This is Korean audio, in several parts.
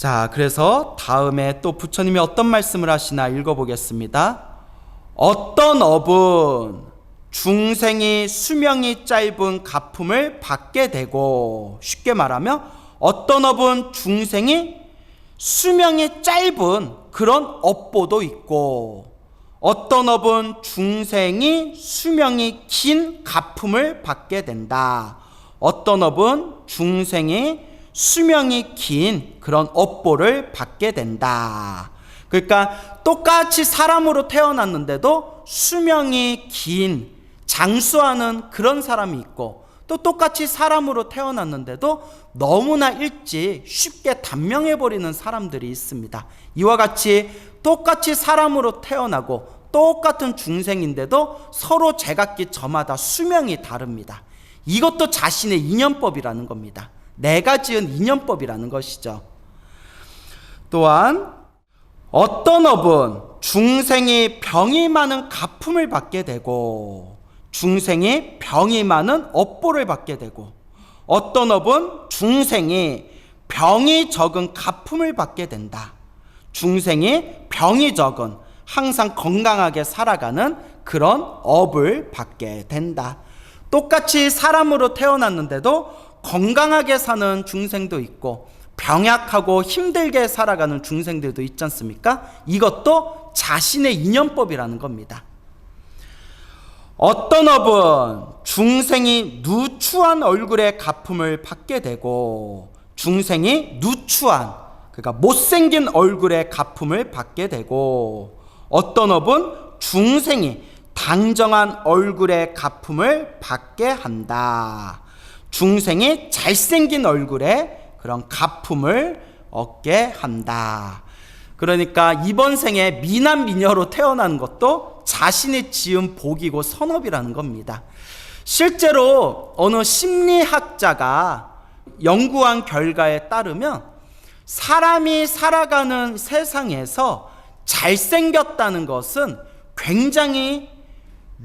자, 그래서 다음에 또 부처님이 어떤 말씀을 하시나 읽어보겠습니다. 어떤 업은 중생이 수명이 짧은 가품을 받게 되고, 쉽게 말하면 어떤 업은 중생이 수명이 짧은 그런 업보도 있고, 어떤 업은 중생이 수명이 긴 가품을 받게 된다. 어떤 업은 중생이 수명이 긴 그런 업보를 받게 된다. 그러니까 똑같이 사람으로 태어났는데도 수명이 긴 장수하는 그런 사람이 있고, 또 똑같이 사람으로 태어났는데도 너무나 일찍 쉽게 단명해버리는 사람들이 있습니다. 이와 같이 똑같이 사람으로 태어나고 똑같은 중생인데도 서로 제각기 저마다 수명이 다릅니다. 이것도 자신의 인연법이라는 겁니다. 내가 지은 인연법이라는 것이죠. 또한 어떤 업은 중생이 병이 많은 가품을 받게 되고, 중생이 병이 많은 업보를 받게 되고, 어떤 업은 중생이 병이 적은 가품을 받게 된다. 중생이 병이 적은, 항상 건강하게 살아가는 그런 업을 받게 된다. 똑같이 사람으로 태어났는데도 건강하게 사는 중생도 있고 병약하고 힘들게 살아가는 중생들도 있지 않습니까? 이것도 자신의 인연법이라는 겁니다. 어떤 업은 중생이 누추한 얼굴의 가품을 받게 되고, 중생이 누추한, 그러니까 못생긴 얼굴의 가품을 받게 되고, 어떤 업은 중생이 당정한 얼굴의 가품을 받게 한다. 중생이 잘생긴 얼굴에 그런 가품을 얻게 한다. 그러니까 이번 생에 미남 미녀로 태어나는 것도 자신이 지은 복이고 선업이라는 겁니다. 실제로 어느 심리학자가 연구한 결과에 따르면 사람이 살아가는 세상에서 잘생겼다는 것은 굉장히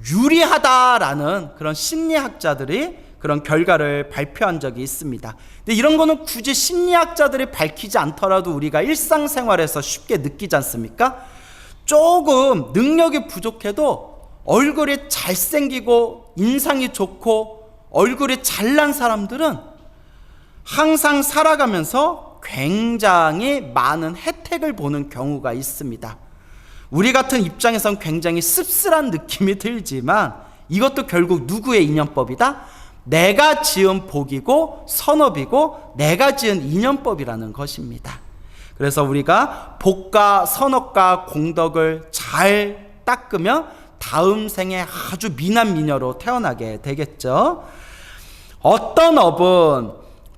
유리하다라는 그런 심리학자들이 그런 결과를 발표한 적이 있습니다. 근데 이런 거는 굳이 심리학자들이 밝히지 않더라도 우리가 일상생활에서 쉽게 느끼지 않습니까? 조금 능력이 부족해도 얼굴이 잘생기고 인상이 좋고 얼굴이 잘난 사람들은 항상 살아가면서 굉장히 많은 혜택을 보는 경우가 있습니다. 우리 같은 입장에선 굉장히 씁쓸한 느낌이 들지만 이것도 결국 누구의 인연법이다? 내가 지은 복이고 선업이고 내가 지은 인연법이라는 것입니다. 그래서 우리가 복과 선업과 공덕을 잘 닦으면 다음 생에 아주 미남 미녀로 태어나게 되겠죠. 어떤 업은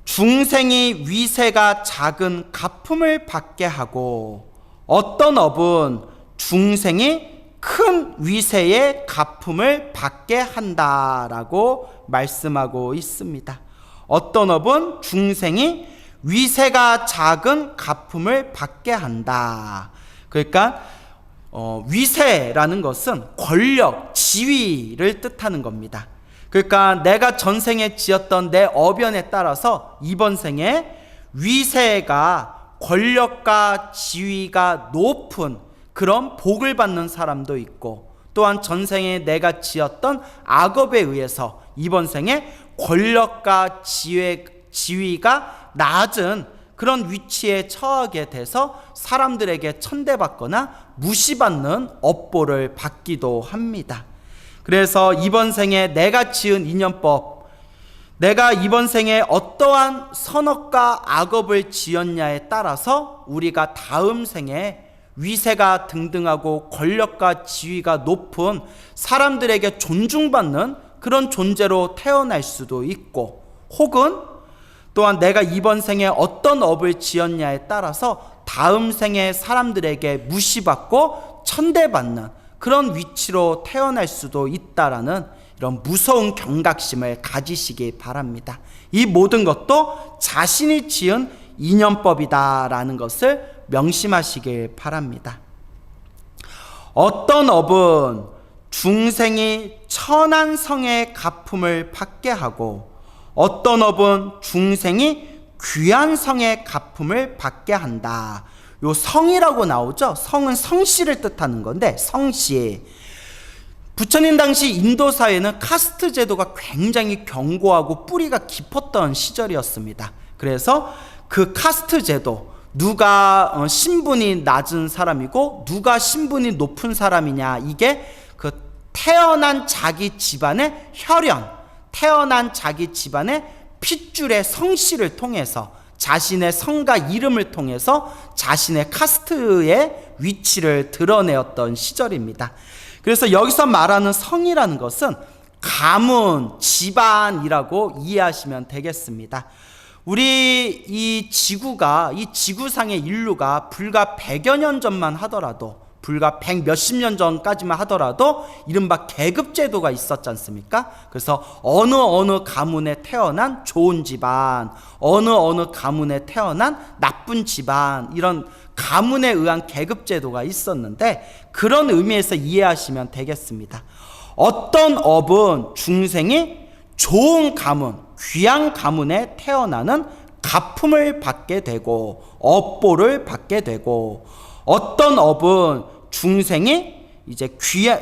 중생이 위세가 작은 가품을 받게 하고, 어떤 업은 중생이 큰 위세의 가품을 받게 한다라고 말씀하고 있습니다. 어떤 업은 중생이 위세가 작은 가품을 받게 한다. 그러니까 위세라는 것은 권력, 지위를 뜻하는 겁니다. 그러니까 내가 전생에 지었던 내 업연에 따라서 이번 생에 위세가, 권력과 지위가 높은 그런 복을 받는 사람도 있고, 또한 전생에 내가 지었던 악업에 의해서 이번 생에 권력과 지위가 낮은 그런 위치에 처하게 돼서 사람들에게 천대받거나 무시받는 업보를 받기도 합니다. 그래서 이번 생에 내가 지은 인연법, 내가 이번 생에 어떠한 선업과 악업을 지었냐에 따라서 우리가 다음 생에 위세가 등등하고 권력과 지위가 높은 사람들에게 존중받는 그런 존재로 태어날 수도 있고, 혹은 또한 내가 이번 생에 어떤 업을 지었냐에 따라서 다음 생에 사람들에게 무시받고 천대받는 그런 위치로 태어날 수도 있다라는 이런 무서운 경각심을 가지시기 바랍니다. 이 모든 것도 자신이 지은 인연법이다라는 것을 명심하시길 바랍니다. 어떤 업은 중생이 천한 성의 가품을 받게 하고, 어떤 업은 중생이 귀한 성의 가품을 받게 한다. 요 성이라고 나오죠. 성은 성씨를 뜻하는 건데 성씨. 부처님 당시 인도 사회는 카스트 제도가 굉장히 견고하고 뿌리가 깊었던 시절이었습니다. 그래서 그 카스트 제도, 누가 신분이 낮은 사람이고 누가 신분이 높은 사람이냐, 이게 그 태어난 자기 집안의 혈연, 태어난 자기 집안의 핏줄의 성씨를 통해서, 자신의 성과 이름을 통해서 자신의 카스트의 위치를 드러내었던 시절입니다. 그래서 여기서 말하는 성이라는 것은 가문, 집안이라고 이해하시면 되겠습니다. 우리 이 지구상의 인류가 불과 100여 년 전만 하더라도, 불과 100 몇십 년 전까지만 하더라도 이른바 계급제도가 있었지 않습니까? 그래서 어느 가문에 태어난 좋은 집안, 어느 가문에 태어난 나쁜 집안, 이런 가문에 의한 계급제도가 있었는데, 그런 의미에서 이해하시면 되겠습니다. 어떤 업은 중생이 좋은 가문, 귀한 가문에 태어나는 가품을 받게 되고 업보를 받게 되고, 어떤 업은 중생이 이제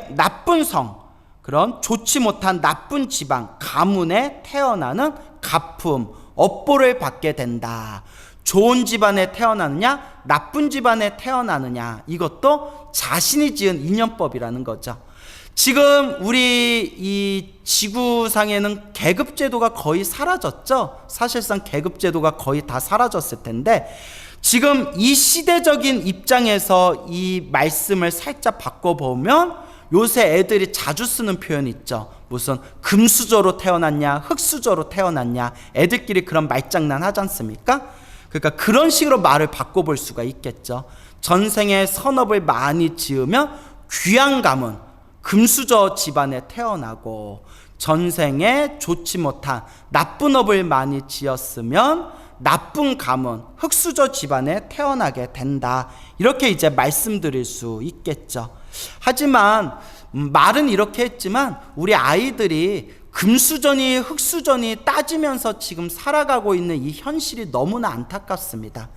나쁜 성, 그런 좋지 못한 나쁜 집안, 가문에 태어나는 가품, 업보를 받게 된다. 좋은 집안에 태어나느냐, 나쁜 집안에 태어나느냐, 이것도 자신이 지은 인연법이라는 거죠. 지금 우리 이 지구상에는 계급제도가 거의 사라졌죠. 사실상 계급제도가 거의 다 사라졌을 텐데, 지금 이 시대적인 입장에서 이 말씀을 살짝 바꿔보면 요새 애들이 자주 쓰는 표현 있죠. 무슨 금수저로 태어났냐, 흙수저로 태어났냐, 애들끼리 그런 말장난 하지 않습니까? 그러니까 그런 식으로 말을 바꿔볼 수가 있겠죠. 전생에 선업을 많이 지으면 귀한 가문, 금수저 집안에 태어나고, 전생에 좋지 못한 나쁜 업을 많이 지었으면 나쁜 가문, 흙수저 집안에 태어나게 된다. 이렇게 이제 말씀드릴 수 있겠죠. 하지만 말은 이렇게 했지만 우리 아이들이 금수저니 흙수저니 따지면서 지금 살아가고 있는 이 현실이 너무나 안타깝습니다.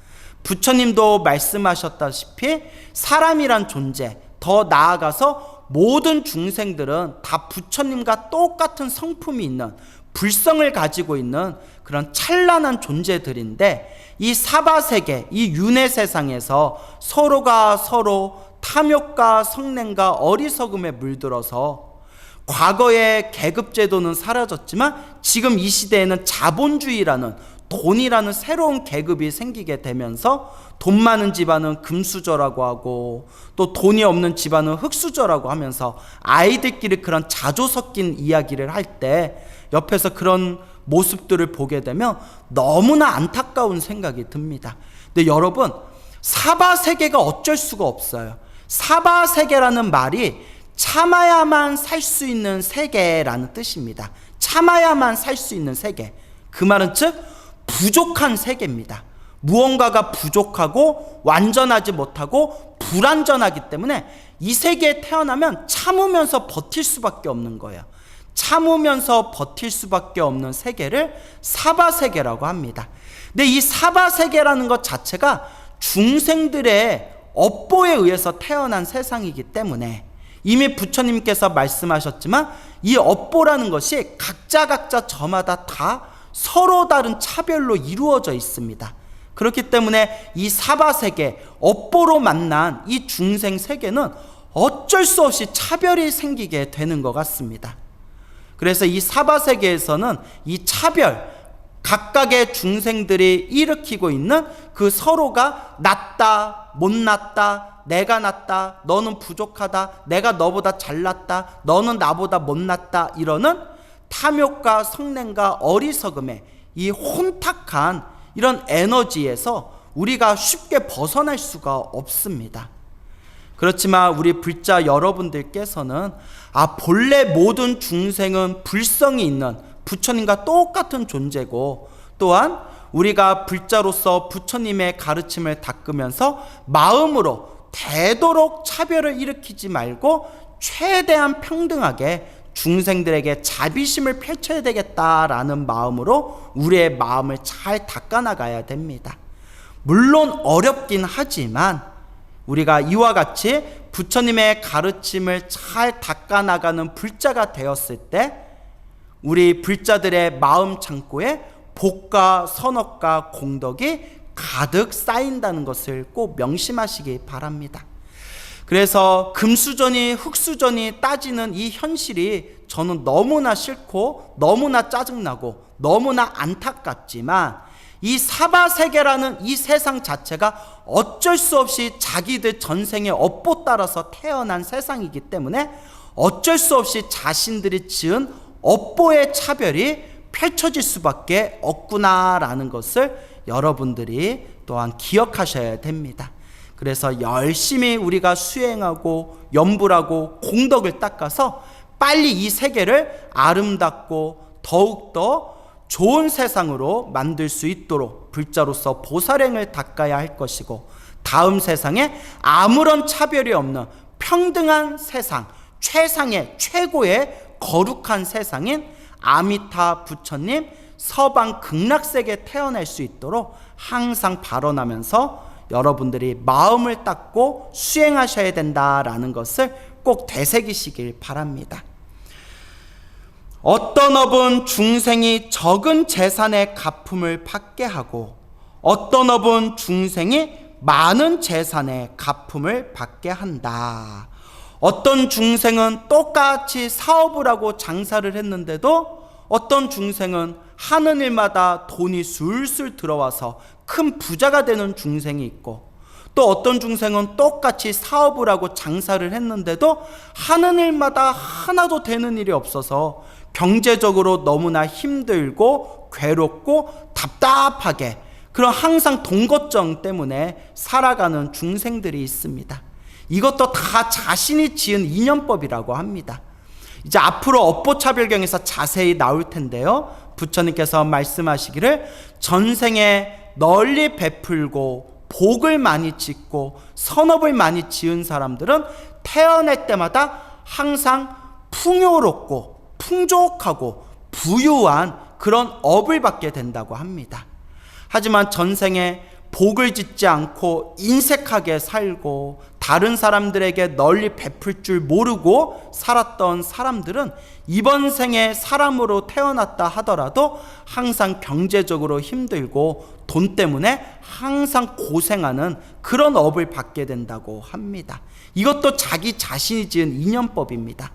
부처님도 말씀하셨다시피 사람이란 존재, 더 나아가서 모든 중생들은 다 부처님과 똑같은 성품이 있는, 불성을 가지고 있는 그런 찬란한 존재들인데, 이 사바세계, 이 윤회 세상에서 서로가 서로 탐욕과 성냄과 어리석음에 물들어서, 과거의 계급제도는 사라졌지만 지금 이 시대에는 자본주의라는, 돈이라는 새로운 계급이 생기게 되면서 돈 많은 집안은 금수저라고 하고 또 돈이 없는 집안은 흙수저라고 하면서 아이들끼리 그런 자조 섞인 이야기를 할 때 옆에서 그런 모습들을 보게 되면 너무나 안타까운 생각이 듭니다. 근데 여러분, 사바세계가 어쩔 수가 없어요. 사바세계라는 말이 참아야만 살 수 있는 세계라는 뜻입니다. 참아야만 살 수 있는 세계. 그 말은 즉 부족한 세계입니다. 무언가가 부족하고 완전하지 못하고 불완전하기 때문에 이 세계에 태어나면 참으면서 버틸 수밖에 없는 거예요. 참으면서 버틸 수밖에 없는 세계를 사바세계라고 합니다. 근데 이 사바세계라는 것 자체가 중생들의 업보에 의해서 태어난 세상이기 때문에 이미 부처님께서 말씀하셨지만 이 업보라는 것이 각자 저마다 다 서로 다른 차별로 이루어져 있습니다. 그렇기 때문에 이 사바세계, 업보로 만난 이 중생 세계는 어쩔 수 없이 차별이 생기게 되는 것 같습니다. 그래서 이 사바세계에서는 이 차별, 각각의 중생들이 일으키고 있는 그 서로가 낫다, 못났다, 내가 낫다, 너는 부족하다, 내가 너보다 잘났다, 너는 나보다 못났다, 이러는 탐욕과 성냄과 어리석음의 이 혼탁한 이런 에너지에서 우리가 쉽게 벗어날 수가 없습니다. 그렇지만 우리 불자 여러분들께서는 본래 모든 중생은 불성이 있는 부처님과 똑같은 존재고, 또한 우리가 불자로서 부처님의 가르침을 닦으면서 마음으로 되도록 차별을 일으키지 말고 최대한 평등하게 중생들에게 자비심을 펼쳐야 되겠다라는 마음으로 우리의 마음을 잘 닦아나가야 됩니다. 물론 어렵긴 하지만 우리가 이와 같이 부처님의 가르침을 잘 닦아나가는 불자가 되었을 때 우리 불자들의 마음 창고에 복과 선업과 공덕이 가득 쌓인다는 것을 꼭 명심하시기 바랍니다. 그래서 금수저니 흙수저니 따지는 이 현실이 저는 너무나 싫고 너무나 짜증나고 너무나 안타깝지만 이 사바세계라는 이 세상 자체가 어쩔 수 없이 자기들 전생의 업보 따라서 태어난 세상이기 때문에 어쩔 수 없이 자신들이 지은 업보의 차별이 펼쳐질 수밖에 없구나라는 것을 여러분들이 또한 기억하셔야 됩니다. 그래서 열심히 우리가 수행하고 염불하고 공덕을 닦아서 빨리 이 세계를 아름답고 더욱더 좋은 세상으로 만들 수 있도록 불자로서 보살행을 닦아야 할 것이고, 다음 세상에 아무런 차별이 없는 평등한 세상, 최상의 최고의 거룩한 세상인 아미타 부처님 서방 극락세계에 태어날 수 있도록 항상 발언하면서 여러분들이 마음을 닦고 수행하셔야 된다라는 것을 꼭 되새기시길 바랍니다. 어떤 업은 중생이 적은 재산의 갚음을 받게 하고 어떤 업은 중생이 많은 재산의 갚음을 받게 한다. 어떤 중생은 똑같이 사업을 하고 장사를 했는데도 어떤 중생은 하는 일마다 돈이 술술 들어와서 큰 부자가 되는 중생이 있고, 또 어떤 중생은 똑같이 사업을 하고 장사를 했는데도 하는 일마다 하나도 되는 일이 없어서 경제적으로 너무나 힘들고 괴롭고 답답하게 그런 항상 돈 걱정 때문에 살아가는 중생들이 있습니다. 이것도 다 자신이 지은 인연법이라고 합니다. 이제 앞으로 업보차별경에서 자세히 나올 텐데요, 부처님께서 말씀하시기를 전생에 널리 베풀고 복을 많이 짓고 선업을 많이 지은 사람들은 태어날 때마다 항상 풍요롭고 풍족하고 부유한 그런 업을 받게 된다고 합니다. 하지만 전생에 복을 짓지 않고 인색하게 살고 다른 사람들에게 널리 베풀 줄 모르고 살았던 사람들은 이번 생에 사람으로 태어났다 하더라도 항상 경제적으로 힘들고 돈 때문에 항상 고생하는 그런 업을 받게 된다고 합니다. 이것도 자기 자신이 지은 인연법입니다.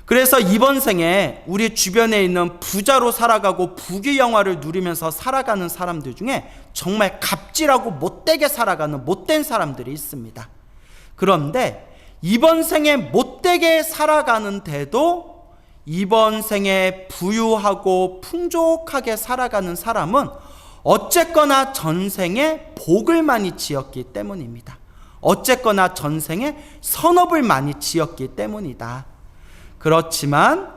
그래서 이번 생에 우리 주변에 있는 부자로 살아가고 부귀영화를 누리면서 살아가는 사람들 중에 정말 갑질하고 못되게 살아가는 못된 사람들이 있습니다. 그런데 이번 생에 못되게 살아가는데도 이번 생에 부유하고 풍족하게 살아가는 사람은 어쨌거나 전생에 복을 많이 지었기 때문입니다. 어쨌거나 전생에 선업을 많이 지었기 때문이다. 그렇지만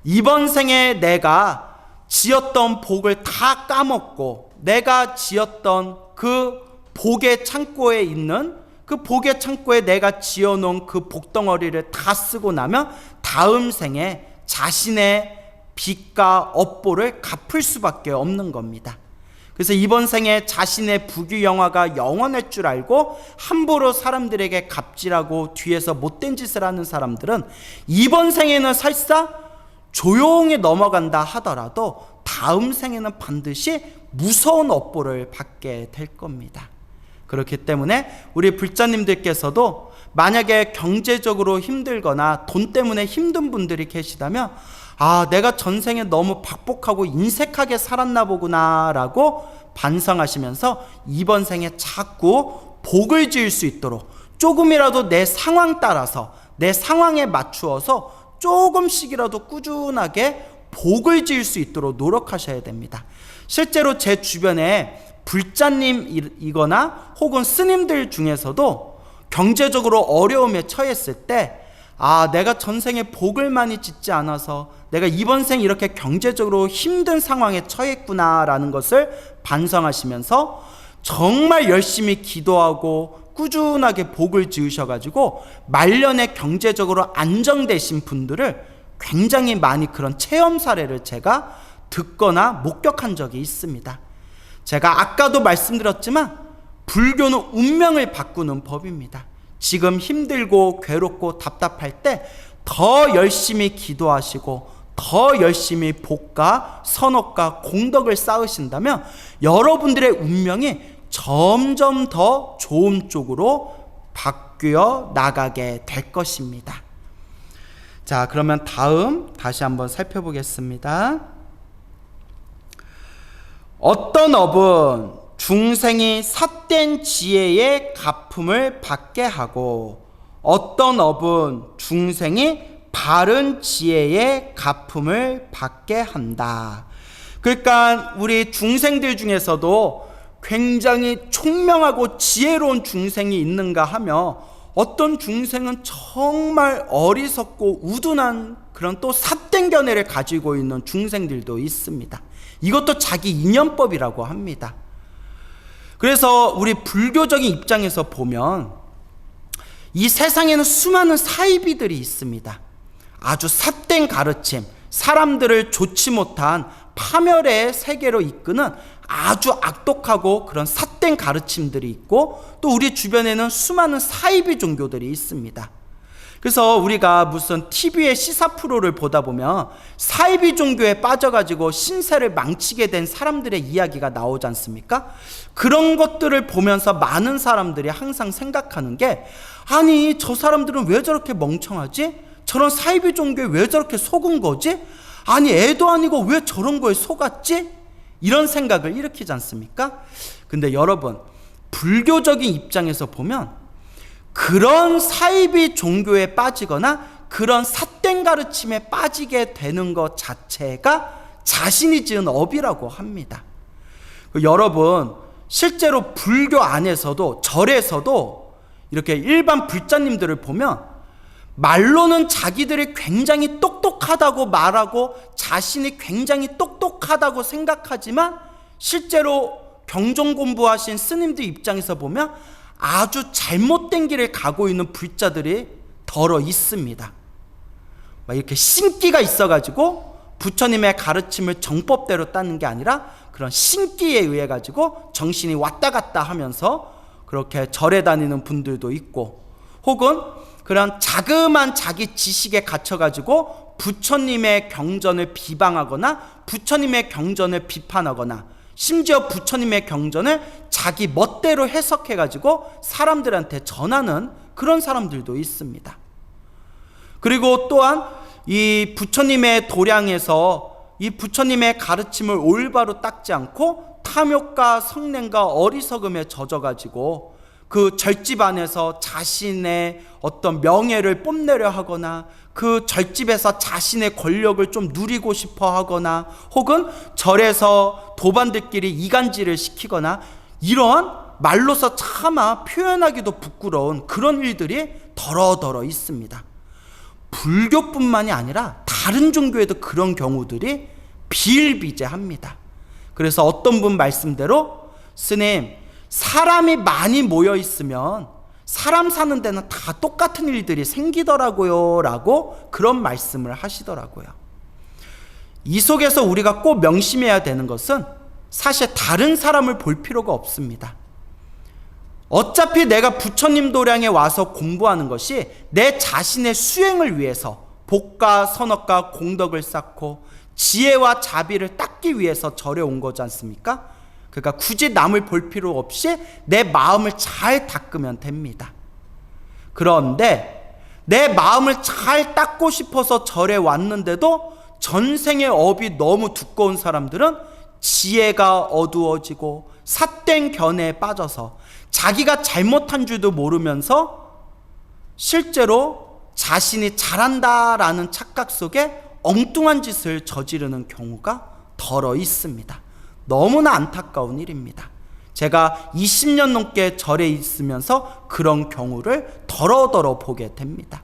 이번 생에 내가 지었던 복을 다 까먹고 내가 지었던 그 복의 창고에 있는 그 복의 창고에 내가 지어놓은 그 복덩어리를 다 쓰고 나면 다음 생에 자신의 빚과 업보를 갚을 수밖에 없는 겁니다. 그래서 이번 생에 자신의 부귀영화가 영원할 줄 알고 함부로 사람들에게 갑질하고 뒤에서 못된 짓을 하는 사람들은 이번 생에는 설사 조용히 넘어간다 하더라도 다음 생에는 반드시 무서운 업보를 받게 될 겁니다. 그렇기 때문에 우리 불자님들께서도 만약에 경제적으로 힘들거나 돈 때문에 힘든 분들이 계시다면 내가 전생에 너무 박복하고 인색하게 살았나 보구나 라고 반성하시면서 이번 생에 자꾸 복을 지을 수 있도록 조금이라도 내 상황 따라서 내 상황에 맞추어서 조금씩이라도 꾸준하게 복을 지을 수 있도록 노력하셔야 됩니다. 실제로 제 주변에 불자님이거나 혹은 스님들 중에서도 경제적으로 어려움에 처했을 때 내가 전생에 복을 많이 짓지 않아서 내가 이번 생 이렇게 경제적으로 힘든 상황에 처했구나라는 것을 반성하시면서 정말 열심히 기도하고 꾸준하게 복을 지으셔가지고 말년에 경제적으로 안정되신 분들을 굉장히 많이 그런 체험 사례를 제가 듣거나 목격한 적이 있습니다. 제가 아까도 말씀드렸지만 불교는 운명을 바꾸는 법입니다. 지금 힘들고 괴롭고 답답할 때 더 열심히 기도하시고 더 열심히 복과 선업과 공덕을 쌓으신다면 여러분들의 운명이 점점 더 좋은 쪽으로 바뀌어 나가게 될 것입니다. 자, 그러면 다음 다시 한번 살펴보겠습니다. 어떤 업은 중생이 삿된 지혜의 갚음을 받게 하고 어떤 업은 중생이 바른 지혜의 갚음을 받게 한다. 그러니까 우리 중생들 중에서도 굉장히 총명하고 지혜로운 중생이 있는가 하며 어떤 중생은 정말 어리석고 우둔한 그런 또 삿된 견해를 가지고 있는 중생들도 있습니다. 이것도 자기 인연법이라고 합니다. 그래서 우리 불교적인 입장에서 보면 이 세상에는 수많은 사이비들이 있습니다. 아주 삿된 가르침, 사람들을 좋지 못한 파멸의 세계로 이끄는 아주 악독하고 그런 삿된 가르침들이 있고 또 우리 주변에는 수많은 사이비 종교들이 있습니다. 그래서 우리가 무슨 TV의 시사 프로를 보다 보면 사이비 종교에 빠져가지고 신세를 망치게 된 사람들의 이야기가 나오지 않습니까? 그런 것들을 보면서 많은 사람들이 항상 생각하는 게 아니 저 사람들은 왜 저렇게 멍청하지? 저런 사이비 종교에 왜 저렇게 속은 거지? 아니 애도 아니고 왜 저런 거에 속았지? 이런 생각을 일으키지 않습니까? 근데 여러분 불교적인 입장에서 보면 그런 사이비 종교에 빠지거나 그런 삿된 가르침에 빠지게 되는 것 자체가 자신이 지은 업이라고 합니다. 여러분 실제로 불교 안에서도 절에서도 이렇게 일반 불자님들을 보면 말로는 자기들이 굉장히 똑똑하다고 말하고 자신이 굉장히 똑똑하다고 생각하지만 실제로 경전 공부하신 스님들 입장에서 보면 아주 잘못된 길을 가고 있는 불자들이 더러 있습니다. 막 이렇게 신기가 있어가지고 부처님의 가르침을 정법대로 따는 게 아니라 그런 신기에 의해 가지고 정신이 왔다 갔다 하면서 그렇게 절에 다니는 분들도 있고 혹은 그런 자그마한 자기 지식에 갇혀가지고 부처님의 경전을 비방하거나 부처님의 경전을 비판하거나 심지어 부처님의 경전을 자기 멋대로 해석해가지고 사람들한테 전하는 그런 사람들도 있습니다. 그리고 또한 이 부처님의 도량에서 이 부처님의 가르침을 올바로 닦지 않고 탐욕과 성냄과 어리석음에 젖어가지고 그 절집 안에서 자신의 어떤 명예를 뽐내려 하거나 그 절집에서 자신의 권력을 좀 누리고 싶어 하거나 혹은 절에서 도반들끼리 이간질을 시키거나 이러한 말로서 차마 표현하기도 부끄러운 그런 일들이 더러더러 있습니다. 불교뿐만이 아니라 다른 종교에도 그런 경우들이 비일비재합니다. 그래서 어떤 분 말씀대로 스님 사람이 많이 모여 있으면 사람 사는 데는 다 똑같은 일들이 생기더라고요 라고 그런 말씀을 하시더라고요. 이 속에서 우리가 꼭 명심해야 되는 것은 사실 다른 사람을 볼 필요가 없습니다. 어차피 내가 부처님 도량에 와서 공부하는 것이 내 자신의 수행을 위해서 복과 선업과 공덕을 쌓고 지혜와 자비를 닦기 위해서 절에 온 거지 않습니까? 그러니까 굳이 남을 볼 필요 없이 내 마음을 잘 닦으면 됩니다. 그런데 내 마음을 잘 닦고 싶어서 절에 왔는데도 전생의 업이 너무 두꺼운 사람들은 지혜가 어두워지고 삿된 견해에 빠져서 자기가 잘못한 줄도 모르면서 실제로 자신이 잘한다라는 착각 속에 엉뚱한 짓을 저지르는 경우가 더러 있습니다. 너무나 안타까운 일입니다. 제가 20년 넘게 절에 있으면서 그런 경우를 더러더러 보게 됩니다.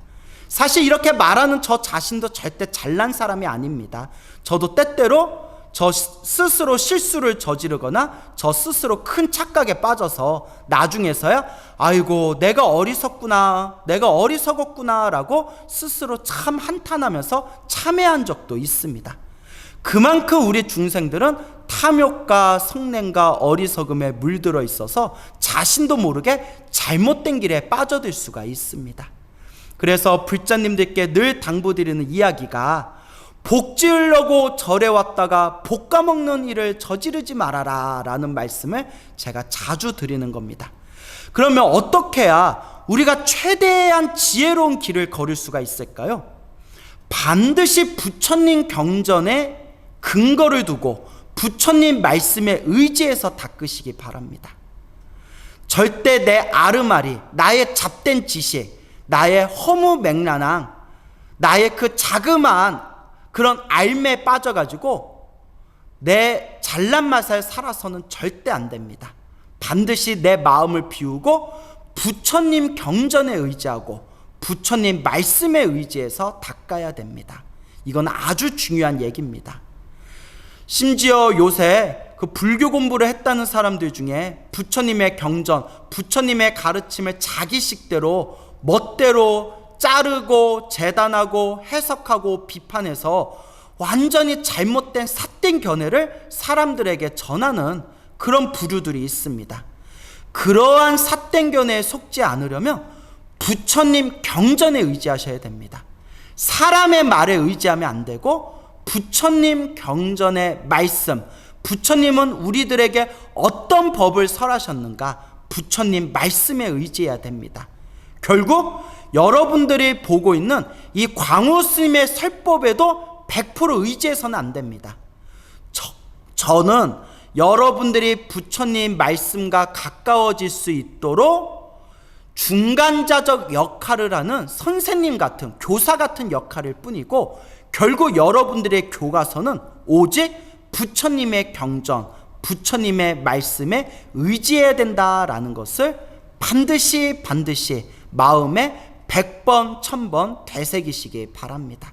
사실 이렇게 말하는 저 자신도 절대 잘난 사람이 아닙니다. 저도 때때로 저 스스로 실수를 저지르거나 저 스스로 큰 착각에 빠져서 나중에서야 아이고 내가 어리석었구나 라고 스스로 참 한탄하면서 참회한 적도 있습니다. 그만큼 우리 중생들은 탐욕과 성냄과 어리석음에 물들어 있어서 자신도 모르게 잘못된 길에 빠져들 수가 있습니다. 그래서 불자님들께 늘 당부드리는 이야기가 복 지으려고 절에 왔다가 볶아먹는 일을 저지르지 말아라 라는 말씀을 제가 자주 드리는 겁니다. 그러면 어떻게 해야 우리가 최대한 지혜로운 길을 걸을 수가 있을까요? 반드시 부처님 경전에 근거를 두고 부처님 말씀에 의지해서 닦으시기 바랍니다. 절대 내 아르마리, 나의 잡된 지식, 나의 허무맹랑한, 나의 그 자그마한 그런 알매에 빠져가지고 내 잘난 맛을 살아서는 절대 안 됩니다. 반드시 내 마음을 비우고 부처님 경전에 의지하고 부처님 말씀에 의지해서 닦아야 됩니다. 이건 아주 중요한 얘기입니다. 심지어 요새 그 불교 공부를 했다는 사람들 중에 부처님의 경전, 부처님의 가르침을 자기식대로 멋대로 자르고 재단하고 해석하고 비판해서 완전히 잘못된 삿된 견해를 사람들에게 전하는 그런 부류들이 있습니다. 그러한 삿된 견해에 속지 않으려면 부처님 경전에 의지하셔야 됩니다. 사람의 말에 의지하면 안 되고 부처님 경전의 말씀, 부처님은 우리들에게 어떤 법을 설하셨는가 부처님 말씀에 의지해야 됩니다. 결국 여러분들이 보고 있는 이 광우스님의 설법에도 100% 의지해서는 안 됩니다. 저는 여러분들이 부처님 말씀과 가까워질 수 있도록 중간자적 역할을 하는 선생님 같은, 교사 같은 역할일 뿐이고 결국 여러분들의 교과서는 오직 부처님의 경전, 부처님의 말씀에 의지해야 된다라는 것을 반드시 마음에 100번, 1000번 되새기시기 바랍니다.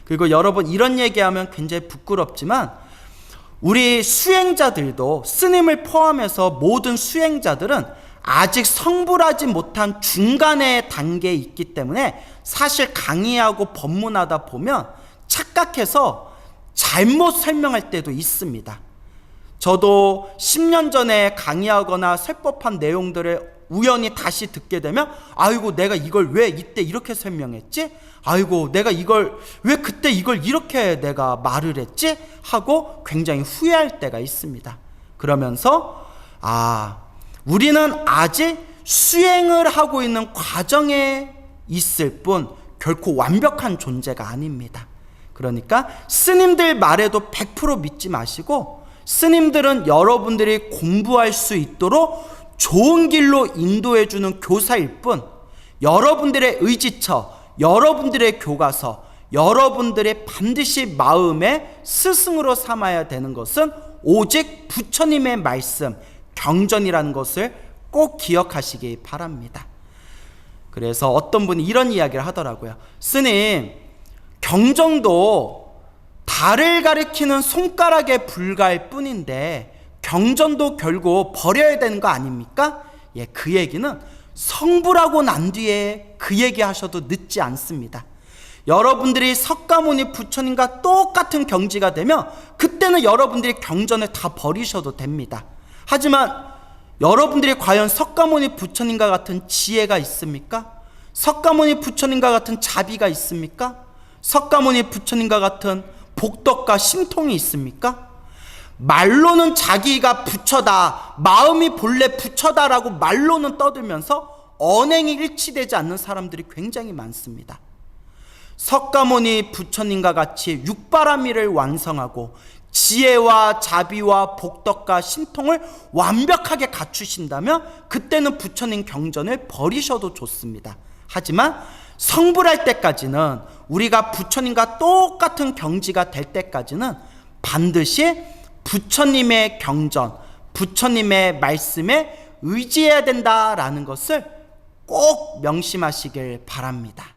그리고 여러분 이런 얘기하면 굉장히 부끄럽지만 우리 수행자들도 스님을 포함해서 모든 수행자들은 아직 성불하지 못한 중간의 단계에 있기 때문에 사실 강의하고 법문하다 보면 착각해서 잘못 설명할 때도 있습니다. 저도 10년 전에 강의하거나 설법한 내용들을 우연히 다시 듣게 되면 아이고 내가 이걸 왜 이때 이렇게 설명했지? 아이고 내가 이걸 왜 그때 이걸 이렇게 내가 말을 했지? 하고 굉장히 후회할 때가 있습니다. 그러면서 우리는 아직 수행을 하고 있는 과정에 있을 뿐 결코 완벽한 존재가 아닙니다. 그러니까 스님들 말에도 100% 믿지 마시고 스님들은 여러분들이 공부할 수 있도록 좋은 길로 인도해주는 교사일 뿐 여러분들의 의지처, 여러분들의 교과서, 여러분들의 반드시 마음의 스승으로 삼아야 되는 것은 오직 부처님의 말씀, 경전이라는 것을 꼭 기억하시기 바랍니다. 그래서 어떤 분이 이런 이야기를 하더라고요. 스님, 경전도 달을 가리키는 손가락에 불과할 뿐인데 경전도 결국 버려야 되는 거 아닙니까? 그 얘기는 성불하고 난 뒤에 그 얘기 하셔도 늦지 않습니다. 여러분들이 석가모니 부처님과 똑같은 경지가 되면 그때는 여러분들이 경전을 다 버리셔도 됩니다. 하지만 여러분들이 과연 석가모니 부처님과 같은 지혜가 있습니까? 석가모니 부처님과 같은 자비가 있습니까? 석가모니 부처님과 같은 복덕과 신통이 있습니까? 말로는 자기가 부처다, 마음이 본래 부처다라고 말로는 떠들면서 언행이 일치되지 않는 사람들이 굉장히 많습니다. 석가모니 부처님과 같이 육바라밀을 완성하고 지혜와 자비와 복덕과 신통을 완벽하게 갖추신다면 그때는 부처님 경전을 버리셔도 좋습니다. 하지만 성불할 때까지는, 우리가 부처님과 똑같은 경지가 될 때까지는 반드시 부처님의 경전, 부처님의 말씀에 의지해야 된다라는 것을 꼭 명심하시길 바랍니다.